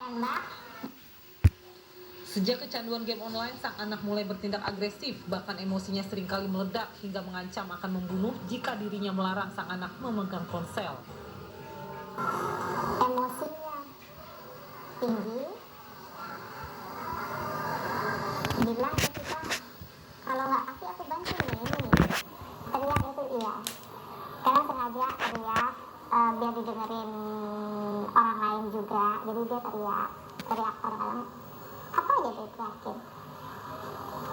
Mbak. Sejak kecanduan game online, sang anak mulai bertindak agresif, bahkan emosinya seringkali meledak hingga mengancam akan membunuh jika dirinya melarang sang anak memegang ponsel. Emosinya tinggi, bilang ke kita, kalau nggak kasih aku bantu ini. Teriak itu iya, karena sengaja teriak biar didengerin orang lain juga, jadi dia teriak orang-orang apa aja dia teriakin.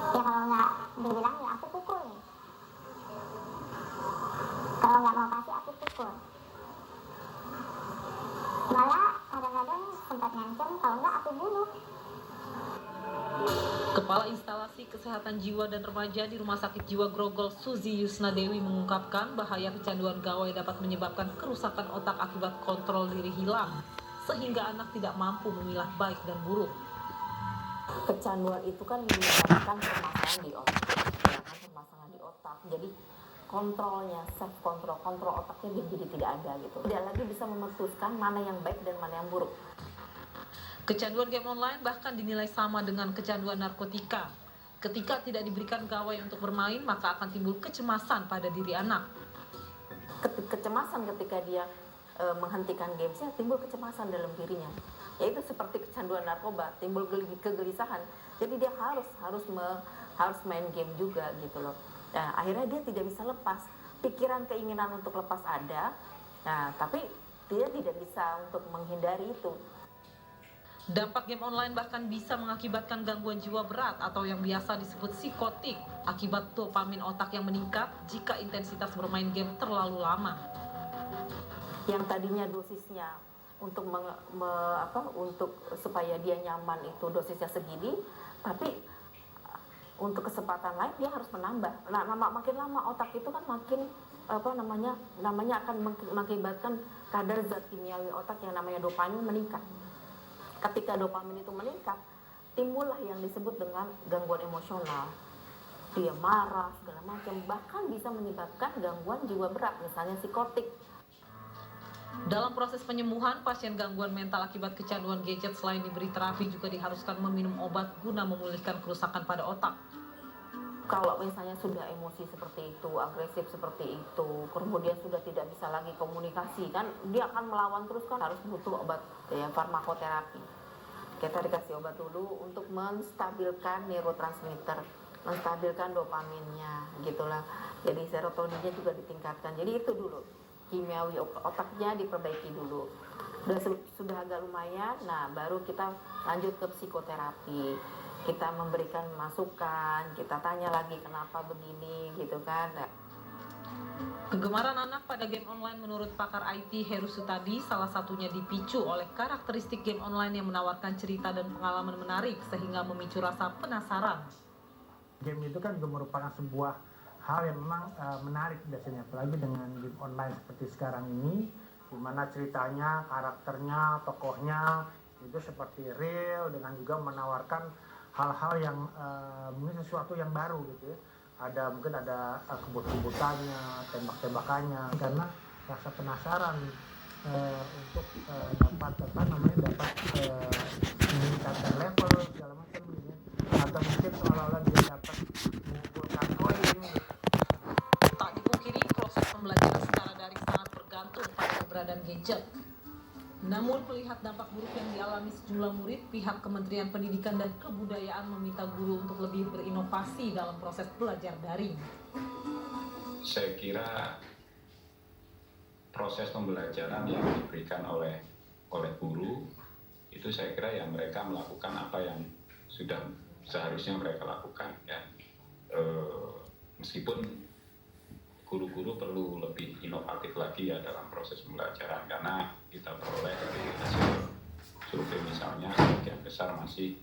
Ya kalau nggak dibilang ya aku pukul nih, kalau nggak mau kasih aku pukul. Malah kadang-kadang sempat ngancam kalau nggak aku bunuh. Kepala Instalasi Kesehatan Jiwa dan Remaja di Rumah Sakit Jiwa Grogol, Suzy Yusnadewi mengungkapkan bahaya kecanduan gawai dapat menyebabkan kerusakan otak akibat kontrol diri hilang, sehingga anak tidak mampu memilah baik dan buruk. Kecanduan itu kan menyebabkan permasalahan di otak, ya kan, permasalahan di otak. Jadi kontrolnya, self kontrol otaknya jadi tidak ada gitu. Tidak lagi bisa memutuskan mana yang baik dan mana yang buruk. Kecanduan game online bahkan dinilai sama dengan kecanduan narkotika. Ketika tidak diberikan gawai untuk bermain, maka akan timbul kecemasan pada diri anak. Kecemasan ketika dia menghentikan gamesnya, timbul kecemasan dalam dirinya. Yaitu seperti kecanduan narkoba, timbul kegelisahan. Jadi dia harus main game juga gitu loh. Nah, akhirnya dia tidak bisa lepas. Pikiran keinginan untuk lepas ada, nah tapi dia tidak bisa untuk menghindari itu. Dampak game online bahkan bisa mengakibatkan gangguan jiwa berat atau yang biasa disebut psikotik akibat dopamin otak yang meningkat jika intensitas bermain game terlalu lama. Yang tadinya dosisnya untuk untuk supaya dia nyaman itu dosisnya segini, tapi untuk kesempatan lain dia harus menambah. Nah, makin lama otak itu kan makin namanya akan mengakibatkan kadar zat kimiawi otak yang namanya dopamin meningkat. Ketika dopamin itu meningkat, timbullah yang disebut dengan gangguan emosional. Dia marah, segala macam, bahkan bisa menyebabkan gangguan jiwa berat, misalnya psikotik. Dalam proses penyembuhan, pasien gangguan mental akibat kecanduan gadget selain diberi terapi juga diharuskan meminum obat guna memulihkan kerusakan pada otak. Kalau misalnya sudah emosi seperti itu, agresif seperti itu, kemudian sudah tidak bisa lagi komunikasi, kan dia akan melawan terus, kan harus butuh obat ya, farmakoterapi. Kita dikasih obat dulu untuk menstabilkan neurotransmitter, menstabilkan dopaminnya gitulah. Jadi serotoninnya juga ditingkatkan. Jadi itu dulu, kimiawi otaknya diperbaiki dulu. Sudah agak lumayan, nah baru kita lanjut ke psikoterapi. Kita memberikan masukan, kita tanya lagi kenapa begini gitu kan. Kegemaran anak pada game online menurut pakar IT Heru Sutadi salah satunya dipicu oleh karakteristik game online yang menawarkan cerita dan pengalaman menarik sehingga memicu rasa penasaran. Game itu kan juga merupakan sebuah hal yang memang menarik biasanya, apalagi dengan game online seperti sekarang ini, di mana ceritanya, karakternya, tokohnya itu seperti real, dengan juga menawarkan hal-hal yang mungkin sesuatu yang baru gitu ya. Mungkin ada kebut-kebutannya, tembak-tembakannya, karena rasa penasaran untuk dapat meningkatkan level segala macam gitu ya. Atau mungkin seolah-olah dia dapat mengumpulkan koin. Tak dipungkiri, proses pembelajaran secara daring sangat bergantung pada keberadaan gadget. Namun melihat dampak buruk yang dialami sejumlah murid, pihak Kementerian Pendidikan dan Kebudayaan meminta guru untuk lebih berinovasi dalam proses belajar daring. Saya kira proses pembelajaran yang diberikan oleh guru itu saya kira yang mereka melakukan apa yang sudah seharusnya mereka lakukan ya. Meskipun guru-guru perlu lebih inovatif lagi ya dalam proses pembelajaran, karena kita peroleh dari hasil survei misalnya sebagian besar masih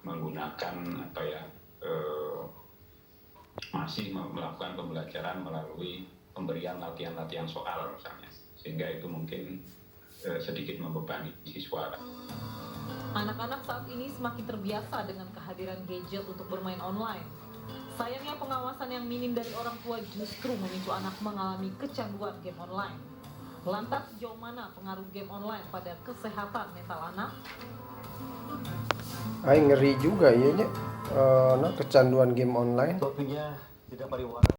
menggunakan masih melakukan pembelajaran melalui pemberian latihan-latihan soal misalnya, sehingga itu mungkin sedikit membebani siswa. Anak-anak saat ini semakin terbiasa dengan kehadiran gadget untuk bermain online. Sayangnya pengawasan yang minim dari orang tua justru memicu anak mengalami kecanduan game online. Lantas sejauh mana pengaruh game online pada kesehatan mental anak? Ngeri juga ya, kecanduan game online. Topiknya tidak pariwara.